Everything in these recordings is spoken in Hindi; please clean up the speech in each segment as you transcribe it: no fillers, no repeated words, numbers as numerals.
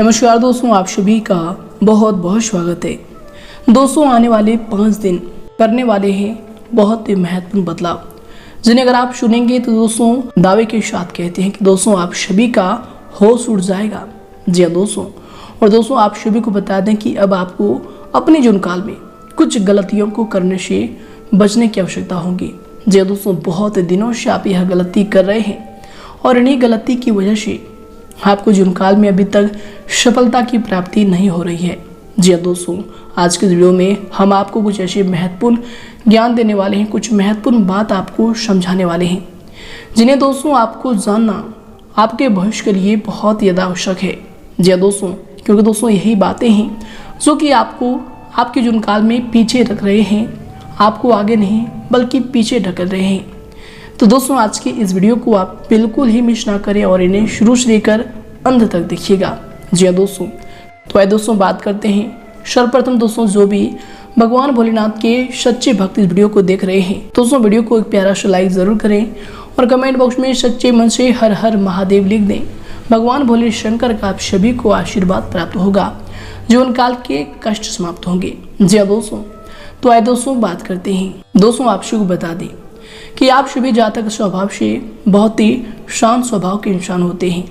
नमस्कार दोस्तों, आप सभी का बहुत बहुत स्वागत है। दोस्तों, आने वाले 5 दिन करने वाले हैं बहुत ही महत्वपूर्ण बदलाव, जिन्हें अगर आप सुनेंगे तो दोस्तों दावे के साथ कहते हैं कि दोस्तों आप सभी का होश उड़ जाएगा। जी हाँ दोस्तों, और दोस्तों आप सभी को बता दें कि अब आपको अपने जीवन काल में कुछ गलतियों को करने से बचने की आवश्यकता होगी। जी हाँ दोस्तों, बहुत दिनों से आप यह गलती कर रहे हैं और इन्हीं गलती की वजह से आपको जीवन काल में अभी तक सफलता की प्राप्ति नहीं हो रही है। जी हाँ दोस्तों, आज के वीडियो में हम आपको कुछ ऐसे महत्वपूर्ण ज्ञान देने वाले हैं, कुछ महत्वपूर्ण बात आपको समझाने वाले हैं, जिन्हें दोस्तों आपको जानना आपके भविष्य के लिए बहुत ज़्यादा आवश्यक है। जी हाँ दोस्तों, क्योंकि दोस्तों यही बातें हैं जो कि आपको आपके जीवन काल में पीछे रख रहे हैं, आपको आगे नहीं बल्कि पीछे ढकेल रहे हैं। तो दोस्तों आज की इस वीडियो को आप बिल्कुल ही मिस ना करें और इन्हें शुरू से लेकर अंत तक देखिएगा। जी हाँ दोस्तों, तो आइए दोस्तों बात करते हैं। सर्वप्रथम दोस्तों जो भी भगवान भोलेनाथ के सच्चे भक्त इस वीडियो को देख रहे हैं, दोस्तों वीडियो को एक प्यारा सा लाइक जरूर करें और कमेंट बॉक्स में सच्चे मन से हर हर महादेव लिख दें। भगवान भोले शंकर का आप सभी को आशीर्वाद प्राप्त होगा, जीवन काल के कष्ट समाप्त होंगे। जी हाँ दोस्तों, तो आइए दोस्तों बात करते हैं। दोस्तों आप सभी को बता दें कि आप सभी जातक स्वभाव से बहुत ही शांत स्वभाव के इंसान होते हैं।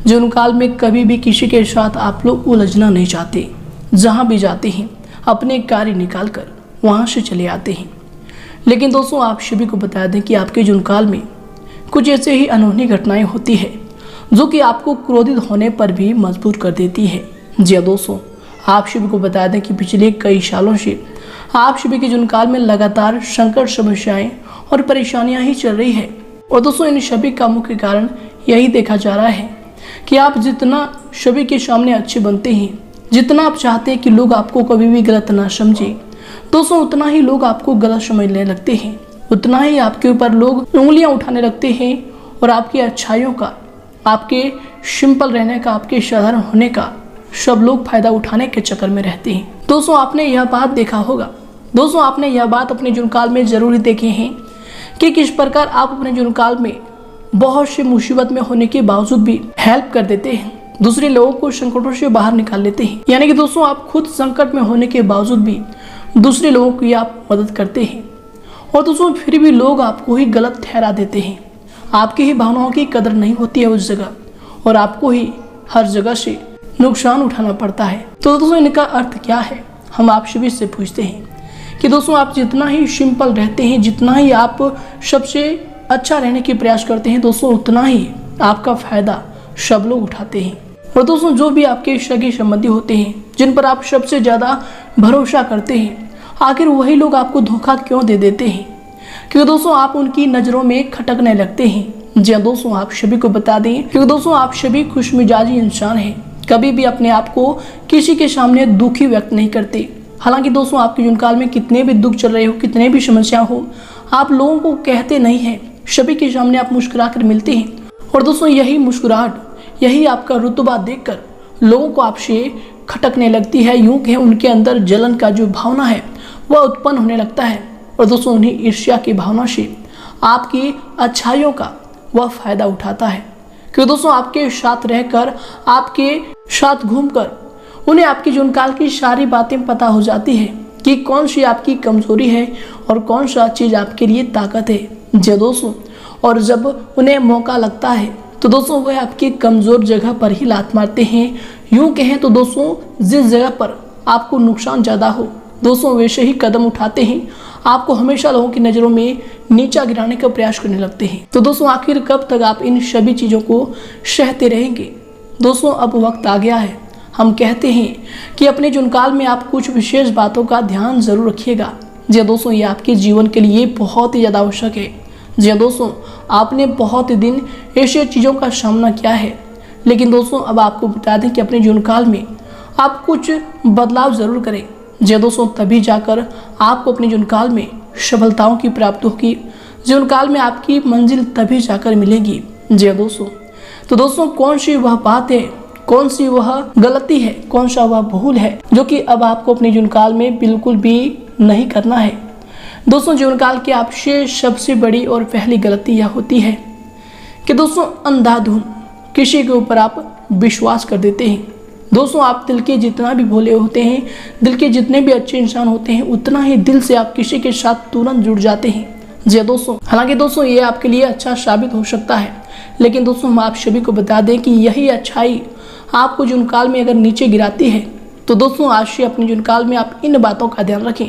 जीवन काल में कभी भी किसी के साथ आप लोग उलझना नहीं चाहते। जहां भी जाते हैं अपने कार्य निकाल कर वहां से चले आते हैं। लेकिन दोस्तों आप सभी को बता दें कि आपके जीवन काल में कुछ ऐसे ही अनहोनी घटनाएं होती है जो कि आपको क्रोधित होने पर भी मजबूर कर देती है। जी हाँ दोस्तों, आप सभी को बता दें कि पिछले कई सालों से आप सभी के जीवन काल में लगातार संकट, समस्याएं और परेशानियां ही चल रही है। और दोस्तों इन सभी का मुख्य कारण यही देखा जा रहा है कि आप जितना सभी के सामने अच्छे बनते हैं, जितना आप चाहते हैं कि लोग आपको कभी भी गलत ना समझे, दोस्तों उतना ही लोग आपको गलत समझने लगते हैं, उतना ही आपके ऊपर लोग उंगलियां उठाने लगते हैं और आपकी अच्छाइयों का, आपके सिंपल रहने का, आपके साधारण होने का सब लोग फायदा उठाने के चक्कर में रहते हैं। दोस्तों आपने यह बात देखा होगा, दोस्तों आपने यह बात अपने जीवन काल में जरूर ही देखे हैं कि किस प्रकार आप अपने जीवन काल में बहुत से मुसीबत में होने के बावजूद भी हेल्प कर देते हैं, दूसरे लोगों को संकटों से बाहर निकाल लेते हैं। यानी कि दोस्तों आप खुद संकट में होने के बावजूद भी दूसरे लोगों की आप मदद करते हैं और दोस्तों फिर भी लोग आपको ही गलत ठहरा देते हैं। आपकी ही भावनाओं की कदर नहीं होती है उस जगह और आपको ही हर जगह से नुकसान उठाना पड़ता है। तो दोस्तों इनका अर्थ क्या है, हम आप सभी से पूछते हैं कि दोस्तों आप जितना ही सिंपल रहते हैं, जितना ही आप सबसे अच्छा रहने की प्रयास करते हैं, दोस्तों उतना ही आपका फायदा सब लोग उठाते हैं। और दोस्तों जो भी आपके सगे संबंधी होते हैं, जिन पर आप सबसे ज़्यादा भरोसा करते हैं, आखिर वही लोग आपको धोखा क्यों दे देते हैं? क्योंकि दोस्तों आप उनकी नज़रों में खटकने लगते हैं। जी दोस्तों आप सभी को बता दें, क्योंकि दोस्तों आप सभी खुशमिजाजी इंसान हैं, कभी भी अपने आप को किसी के सामने दुखी व्यक्त नहीं करते। हालांकि दोस्तों आपके जीवन काल में कितने भी दुख चल रहे हो, कितने भी समस्या हो, आप लोगों को कहते नहीं हैं, सभी के सामने आप मुस्कुरा कर मिलते हैं। और दोस्तों यही मुस्कुराहट, यही आपका रुतबा देखकर लोगों को आपसे खटकने लगती है। यूं कहें उनके अंदर जलन का जो भावना है वह उत्पन्न होने लगता है और दोस्तों उन्हीं ईर्ष्या की भावना से आपकी अच्छाइयों का वह फायदा उठाता है। क्योंकि दोस्तों आपके साथ रहकर, आपके साथ घूमकर उन्हें आपके जीवन काल की सारी बातें पता हो जाती है कि कौन सी आपकी कमजोरी है और कौन सा चीज़ आपके लिए ताकत है। जी दोस्तों, और जब उन्हें मौका लगता है तो दोस्तों वह आपकी कमज़ोर जगह पर ही लात मारते हैं। यूं कहें तो दोस्तों जिस जगह पर आपको नुकसान ज़्यादा हो, दोस्तों वैसे ही कदम उठाते हैं, आपको हमेशा लोगों की नज़रों में नीचा गिराने का प्रयास करने लगते हैं। तो दोस्तों आखिर कब तक आप इन सभी चीज़ों को सहते रहेंगे? दोस्तों अब वक्त आ गया है, हम कहते हैं कि अपने जीवन काल में आप कुछ विशेष बातों का ध्यान जरूर रखिएगा। जी दोस्तों ये आपके जीवन के लिए बहुत ही ज़्यादा आवश्यक है। जी दोस्तों आपने बहुत दिन ऐसे चीज़ों का सामना किया है, लेकिन दोस्तों अब आपको बता दें कि अपने जीवन काल में आप कुछ बदलाव ज़रूर करें। जी दोस्तों तभी जाकर आपको अपने जीवन काल में सफलताओं की प्राप्ति होगी, जीवन काल में आपकी मंजिल तभी जाकर मिलेगी। जी दोस्तों, तो दोस्तों कौन सी वह बात है, कौन सी वह गलती है, कौन सा वह भूल है जो कि अब आपको अपने जीवन काल में बिल्कुल भी नहीं करना है? दोस्तों जीवन काल की आपसे सबसे बड़ी और पहली गलती यह होती है कि दोस्तों अंधाधुंध किसी के ऊपर आप विश्वास कर देते हैं। दोस्तों आप दिल के जितना भी भोले होते हैं, दिल के जितने भी अच्छे इंसान होते हैं, उतना ही दिल से आप किसी के साथ तुरंत जुड़ जाते हैं। जी दोस्तों, हालांकि दोस्तों ये आपके लिए अच्छा साबित हो सकता है, लेकिन दोस्तों हम आप सभी को बता दें कि यही अच्छाई आपको जुनकाल में अगर नीचे गिराती है, तो दोस्तों आज से अपने जुनकाल में आप इन बातों का ध्यान रखें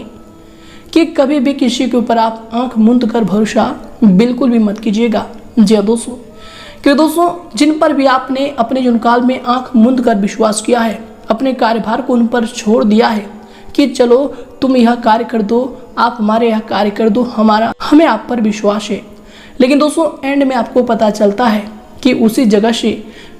कि कभी भी किसी के ऊपर आप आंख मूंद कर भरोसा बिल्कुल भी मत कीजिएगा। जी दोस्तों, क्योंकि दोस्तों जिन पर भी आपने अपने जुनकाल में आंख मूंद कर विश्वास किया है, अपने कार्यभार को उन पर छोड़ दिया है कि चलो तुम यह कार्य कर दो, आप हमारे यह कार्य कर दो, हमें आप पर विश्वास है, लेकिन दोस्तों एंड में आपको पता चलता है कि उसी जगह से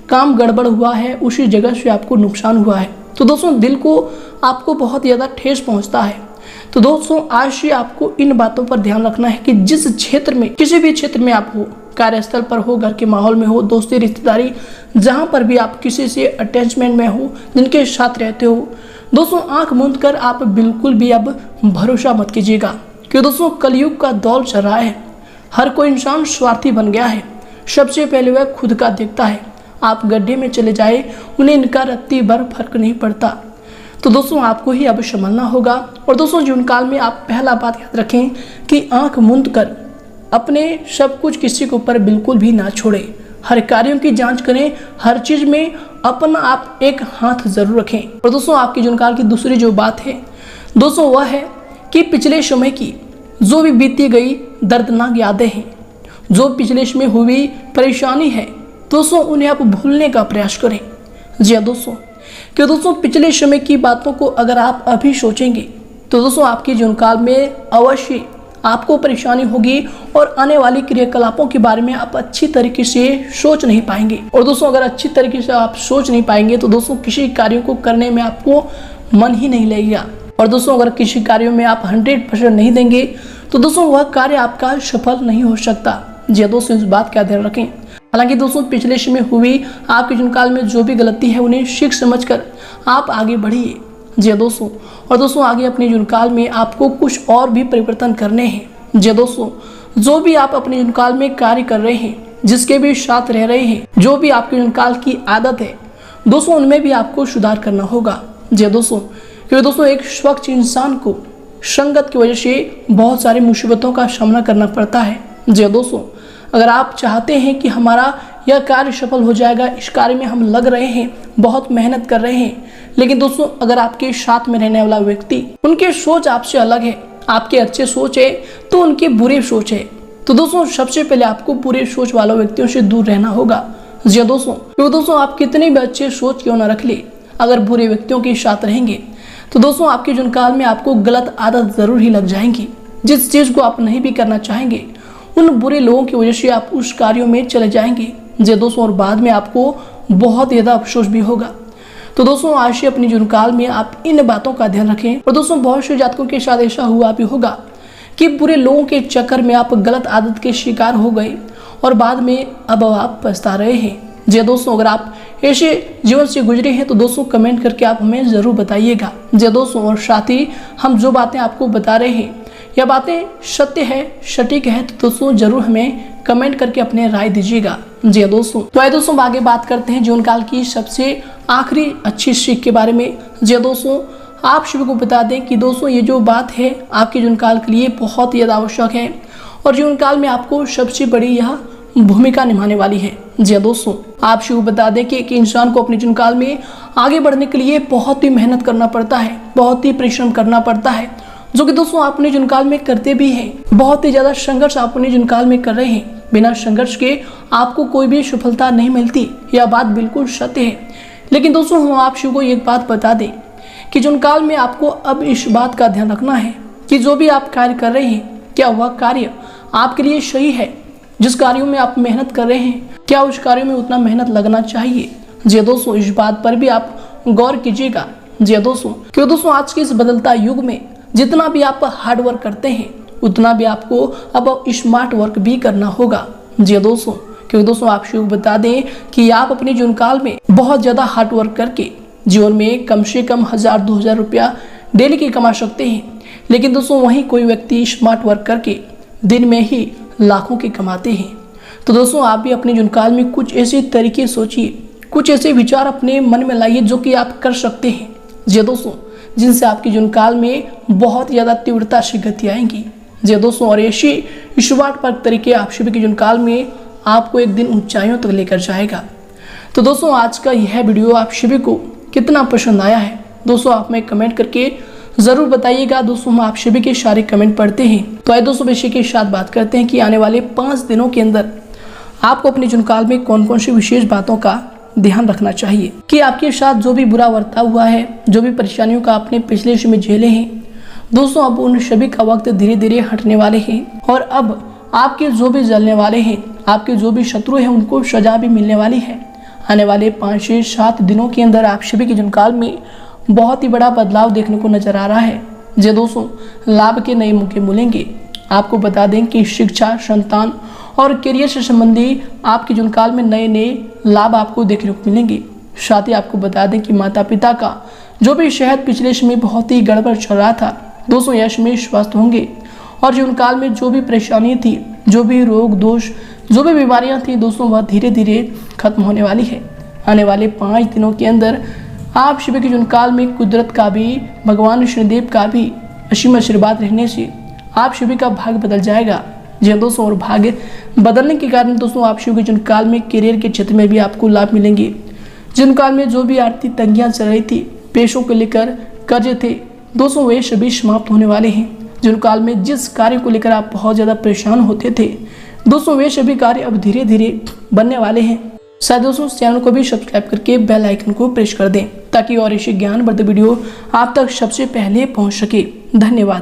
काम गड़बड़ हुआ है, उसी जगह से आपको नुकसान हुआ है, तो दोस्तों दिल को आपको बहुत ज़्यादा ठेस पहुंचता है। तो दोस्तों आज से आपको इन बातों पर ध्यान रखना है कि जिस क्षेत्र में, किसी भी क्षेत्र में आप हो, कार्यस्थल पर हो, घर के माहौल में हो, दोस्ती रिश्तेदारी, जहां पर भी आप किसी से अटैचमेंट में हो, जिनके साथ रहते हो, दोस्तों आंख मूंद कर आप बिल्कुल भी अब भरोसा मत कीजिएगा। क्योंकि दोस्तों कलयुग का दौर चल रहा है, हर कोई इंसान स्वार्थी बन गया है, सबसे पहले वह खुद का देखता है। आप गड्ढे में चले जाए, उन्हें इनका रत्ती भर फर्क नहीं पड़ता। तो दोस्तों आपको ही अब संभलना होगा। और दोस्तों जुनकाल में आप पहला बात याद रखें कि आंख मूंद कर अपने सब कुछ किसी के ऊपर बिल्कुल भी ना छोड़े, हर कार्यों की जांच करें, हर चीज में अपना आप एक हाथ जरूर रखें। और दोस्तों आपकी जुनकाल की दूसरी जो बात है दोस्तों वह है कि पिछले समय की जो भी बीती गई दर्दनाक यादें हैं, जो पिछले समय हुई परेशानी है, दोस्तों उन्हें आप भूलने का प्रयास करें। जी हाँ दोस्तों, क्योंकि दोस्तों पिछले समय की बातों को अगर आप अभी सोचेंगे तो दोस्तों आपके जुनकाल में अवश्य आपको परेशानी होगी और आने वाली क्रियाकलापों के बारे में आप अच्छी तरीके से सोच नहीं पाएंगे। और दोस्तों अगर अच्छी तरीके से आप सोच नहीं पाएंगे तो दोस्तों किसी कार्यों को करने में आपको मन ही नहीं लगेगा। और दोस्तों अगर किसी कार्यों में आप 100% नहीं देंगे तो दोस्तों वह कार्य आपका सफल नहीं हो सकता। जी दोस्तों इस बात का ध्यान रखें। हालांकि दोस्तों पिछले समय हुई आपके जुनकाल में जो भी गलती है उन्हें सीख समझकर आप आगे बढ़िए। जी दोस्तों, और दोस्तों आगे अपने जुनकाल में आपको कुछ और भी परिवर्तन करने हैं। जी दोस्तों, जो भी आप अपने जुनकाल में कार्य कर रहे हैं, जिसके भी साथ रह रहे हैं, जो भी आपके जुनकाल की आदत है दोस्तों उनमें भी आपको सुधार करना होगा। जी दोस्तों, क्योंकि दोस्तों एक स्वच्छ इंसान को संगत की वजह से बहुत सारी मुसीबतों का सामना करना पड़ता है। जी दोस्तों, अगर आप चाहते हैं कि हमारा यह कार्य सफल हो जाएगा, इस कार्य में हम लग रहे हैं, बहुत मेहनत कर रहे हैं, लेकिन दोस्तों अगर आपके साथ में रहने वाला व्यक्ति, उनके सोच आपसे अलग है, आपके अच्छे सोच है तो उनकी बुरी सोच है, तो दोस्तों सबसे पहले आपको बुरे सोच वाले व्यक्तियों से दूर रहना होगा। जी दोस्तों, क्योंकि दोस्तों आप कितने भी अच्छे सोच क्यों ना रख ले, अगर बुरे व्यक्तियों के साथ रहेंगे तो दोस्तों आपके जुनकाल में आपको गलत आदत जरूर ही लग जाएंगी। जिस चीज को आप नहीं भी करना चाहेंगे, उन बुरे लोगों की वजह से आप उस कार्यों में चले जाएंगे। जी दोस्तों, और बाद में आपको बहुत ज़्यादा अफसोस भी होगा। तो दोस्तों आज से अपनी जुनकाल में आप इन बातों का ध्यान रखें। और दोस्तों बहुत से जातकों के साथ ऐसा हुआ भी होगा कि बुरे लोगों के चक्कर में आप गलत आदत के शिकार हो गए और बाद में अब आप पछता रहे हैं। जी दोस्तों, अगर आप ऐसे जीवन से गुजरे हैं तो दोस्तों कमेंट करके आप हमें ज़रूर बताइएगा। जी दोस्तों, और साथ ही हम जो बातें आपको बता रहे हैं यह बातें सत्य है, सटीक है, तो दोस्तों जरूर हमें कमेंट करके अपने राय दीजिएगा। जी दोस्तों, तो आइए दोस्तों आगे बात करते हैं जीवनकाल की सबसे आखिरी अच्छी सीख के बारे में। जी दोस्तों, आप सभी को बता दें कि दोस्तों ये जो बात है आपके जीवनकाल के लिए बहुत ही ज़्यादा आवश्यक है और जीवनकाल में आपको सबसे बड़ी यह भूमिका निभाने वाली है। जी दोस्तों, आप सभी को बता दें कि एक इंसान को अपने जीवनकाल में आगे बढ़ने के लिए बहुत ही मेहनत करना पड़ता है, बहुत ही परिश्रम करना पड़ता है, जो कि दोस्तों आप अपने जुनकाल में करते भी हैं। बहुत ही ज्यादा संघर्ष आप अपने जुनकाल में कर रहे हैं, बिना संघर्ष के आपको कोई भी सफलता नहीं मिलती, यह बात बिल्कुल सत्य है। लेकिन दोस्तों हम आप सभी को एक बात बता दें कि जुनकाल में आपको अब इस बात का ध्यान रखना है कि जो भी आप कार्य कर रहे हैं, क्या वह कार्य आपके लिए सही है। जिस कार्यों में आप मेहनत कर रहे हैं, क्या उस कार्य में उतना मेहनत लगना चाहिए। जी दोस्तों, इस बात पर भी आप गौर कीजिएगा। जी दोस्तों, क्यों दोस्तों आज के इस बदलता युग में जितना भी आप हार्ड वर्क करते हैं उतना भी आपको अब स्मार्ट वर्क भी करना होगा। जी दोस्तों, क्योंकि दोस्तों आप शुरू बता दें कि आप अपने जीवनकाल में बहुत ज़्यादा हार्ड वर्क करके जीवन में कम से कम 1000-2000 रुपया डेली के कमा सकते हैं, लेकिन दोस्तों वहीं कोई व्यक्ति स्मार्ट वर्क करके दिन में ही लाखों के कमाते हैं। तो दोस्तों आप भी अपने जीवनकाल में कुछ ऐसे तरीके सोचिए, कुछ ऐसे विचार अपने मन में लाइए जो कि आप कर सकते हैं जी दोस्तों, जिनसे आपके जीवन काल में बहुत ज़्यादा तीव्रता से गति आएंगी जी दोस्तों। और ऐसी शुरुआत तरीके आप सभी के जीवन काल में आपको एक दिन ऊंचाइयों तक लेकर जाएगा। तो दोस्तों आज का यह वीडियो आप सभी को कितना पसंद आया है दोस्तों, आप में कमेंट करके ज़रूर बताइएगा। दोस्तों हम आप सभी के सारे कमेंट पढ़ते हैं। तो आइए दोस्तों विषय के साथ बात करते हैं कि आने वाले 5 दिनों के अंदर आपको अपने जीवन काल में कौन कौन सी विशेष बातों का ध्यान रखना चाहिए कि आपके साथ जो भी बुरा बर्ताव हुआ है, जो भी परेशानियों का आपने पिछले समय में झेले हैं दोस्तों, अब उन सभी का वक्त धीरे धीरे हटने वाले हैं। और अब आपके जो भी जलने वाले हैं, आपके जो भी शत्रु हैं, उनको सजा भी मिलने वाली है। आने वाले 5 से 7 दिनों के अंदर आप सभी के जीवन काल में बहुत ही बड़ा बदलाव देखने को नजर आ रहा है जी दोस्तों। लाभ के नए मौके मिलेंगे। आपको बता दें कि शिक्षा, संतान और करियर से संबंधी आपके जीवन काल में नए नए लाभ आपको देखने को मिलेंगे। साथ ही आपको बता दें कि माता पिता का जो भी सेहत पिछले समय बहुत ही गड़बड़ चल रहा था दोस्तों, यह समय स्वस्थ होंगे। और जीवन काल में जो भी परेशानी थी, जो भी रोग दोष, जो भी बीमारियां थी दोस्तों, वह धीरे धीरे खत्म होने वाली है। आने वाले 5 दिनों के अंदर आप सभी के जीवन काल में कुदरत का भी, भगवान शनिदेव का भी असीम आशीर्वाद रहने से आप सभी का भाग्य बदल जाएगा जी दोस्तों। और भाग्य बदलने के कारण दोस्तों आप सभी के जीवन काल में करियर के क्षेत्र में भी आपको लाभ मिलेंगे। जीवन काल में जो भी आर्थिक तंगियां चल रही थी, पैसों को लेकर कर्जे थे दोस्तों, वे सभी समाप्त होने वाले हैं। जीवन काल में जिस कार्य को लेकर आप बहुत ज़्यादा परेशान होते थे दोस्तों, वे सभी कार्य अब धीरे धीरे बनने वाले हैं। शायद दोस्तों चैनल को भी सब्सक्राइब करके बेल आइकन को प्रेस कर दें ताकि और ऐसे ज्ञानवर्धक वीडियो आप तक सबसे पहले पहुंच सके। धन्यवाद।